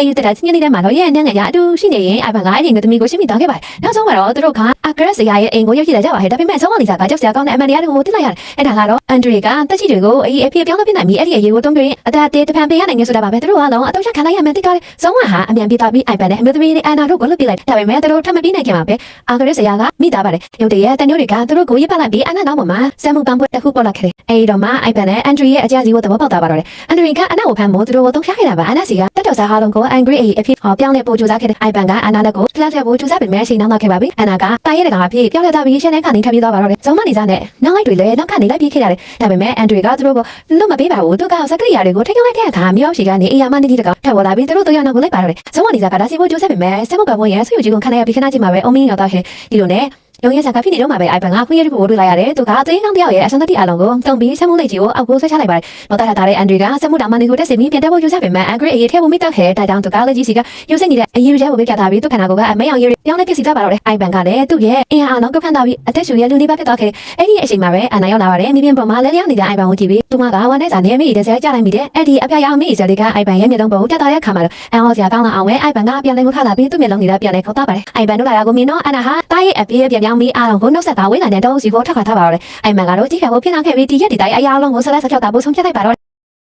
အဲ့ဒီတချင်းနေတဲ့မှာတော့ရဲ့နဲ့ငါရအတူရှိနေရင်အိုင်ပန်ကအဲ့ဒီငါသမီးကိုရှင်းပြသွားခဲ့ပါတယ်နောက်ဆုံးမှာတော့သူတို့ကအဂရက်စရာရဲ့အိမ်ကိုရောက်ရှိလာကြပါတယ်ဒါပေမဲ့ဆောင်းမလီစာကကြောက်စရာကောင်းတဲ့အမှန်တရားတွေကိုသိလိုက်ရတယ်အဲ့ဒါကတော့အန်ဒရီကတက်ချီတွေကိုအေးအဖေပြောင်းလို့ပြနိုင်ပြီအဲ့ဒီအရေးကိုတုံးပြရင်အတားတေးတဖန်ပေးရနိုင်နေဆိုတာပါပဲသူတို့ကတော့အတော့ချက်ခံလိုက်ရမယ်တိတ်ကဆောင်းမဟာအမြန်ပြေးသွားပြီးအိုင်ပန်နဲ့အမျိုးသမီးနဲ့အန်နာတို့ကိုလွတ်ပြလိုက်ဒါပေမဲ့သူတို့ထပ်မပြီးနိုင်ခင်မှာပဲအာဂရက်စရာကမိသားပါတယ်ရုပ်တရက်တန်ညိုတွေကသူတို့ကိုရေးပတ်လိုက်ပြီးအန်နာနောက်မှာဆမ်မှုပန်းပွက်တစ်ခုပေါ်လာခဲ့တယ်အဲ့ဒီတော့မှအိုင်ပန်နဲ့အန်ဒရီရဲ့အကြစီကိုသဘောပေါက်သွားပါတော့တယ်အန်ဒရီကအနာကိုဖမ်းမို့သူတို့ကိုတုံးချခဲ့တာပါအန်နာစီကတက်တော်စားဟာလုံးကိုအန်ဂရီအေးအဖြစ်ပြောင်းလဲပို့ကြိုးစားခဲ့တယ်အိုင်ပန်ကအန်နာနဲ့ကိုဖလက်ထက်ပို့ကြိုးစားပေမဲ့အချိန်နောက်တော့ခဲ့ပါပြီအန်နာကတာရဲတကောင်အဖြစ်ပြောင်းလဲသွားပြီးရှင်းတဲ့ကနေထပ်ပြီးသွားပါတော့တယ်ဇုံမနေစားနဲ့နောက်လိုက်တွေလည်းနောက်ကနေလိုက်ပြေးခဲ့ရတယ်ဒါပေမဲ့အန်ဒရီကသူတို့ကိုလွတ်မပေးပါဘူးသူကစကရိယာတွေကိုထိတ်လိုက်တဲ့အခါမြောက်ရှိကနေအေးယာမနေတီတကောင်ထပ်ပေါ်လာပြီးသူတို့တို့ရောက်နောက်ကိုလိုက်ပါတော့တယ်ဇုံမနေစားကဒါစီပို့ကြိုးစားပေမဲ့ဆက်မှုပံ့ပိုးရဲ့ဆွေကြီးကိုခံရပြီးခဏချင်းမှာပဲအုံမင်းရောက်တော့ခဲ့ဒီလိုနဲ့ရုံးရစားကဖြစ်နေတော့မှာပဲအိုင်ပန်ကခွင့်ရဖို့တွေ့လိုက်ရတယ်သူကအသေးကောင်းတယောက်ရဲ့အစမ်းတိအလုံးကိုတုံပြီးဆက်မှုလိုက်ကြီးကိုအောက်ကိုဆွဲချလိုက်ပါတယ်နောက်တာတဲ့အန်ဒရီကဆက်မှုတောင်မနေကိုတက်စီပြီးပြန်တက်ဖို့ယူစားပေမဲ့အန်ဂရိအေးထဲဖို့မိတော့ခဲတိုက်တောင်သူကလည်းကြီးစီကယူစိနေတဲ့အရေးရဲကိုပြပြထားပြီးသူခန္ဓာကိုယ်ကအမေအောင်ရေးပြောင်းလဲပြစီသွားပါတော့တယ်အိုင်ပန်ကလည်းသူ့ရဲ့အင်အားအလုံးကဖန်သွားပြီးအသက်ရှူရဲ့လူနေပါဖြစ်သွားခဲ့အဲ့ဒီအချိန်မှာပဲအန်နာရောက်လာပါတယ်မိပြင်ပေါ်မှာလဲလျောင်းနေတဲ့အိုင်ပန်ကိုကြည့်ပြီးသူမကဝမ်းနဲ့စာနေမိတဲ့ဆဲကြလိုက်မိတဲ့အဲ့ဒီအပြာရောင်မိစလေးကအိုင်ပန်ရဲ့မျက်လုံးပေါ်တက်သွားတဲ့ခါမှာတော့အန်ဟောစရာကောင်းလာအောင်ပဲအိုင်ပန်ကပြန်လဲကိုခါလာပြီးသူ့မျက်လုံးနေတာပြန်လဲခေါ်သွားပါတယ်အိုင်ပန်တို့လာတာကိုမြင်တော့အန်နာဟာတားရဲ့အပြေးပြန်ပြောင်းပြီးအားလုံးကိုနှုတ်ဆက်တာဝေးလာတဲ့တော့စီကိုထပ်ခါထားပါတော့တယ်အိုင်မန်ကတော့တိခါကိုဖြစ်လာခဲ့ပြီးဒီရက်ဒီတိုင်းအရာလုံးကိုဆက်လက်ဆက်ဖြောက်တာပို့ဆုံးဖြတ်လိုက်ပါတော့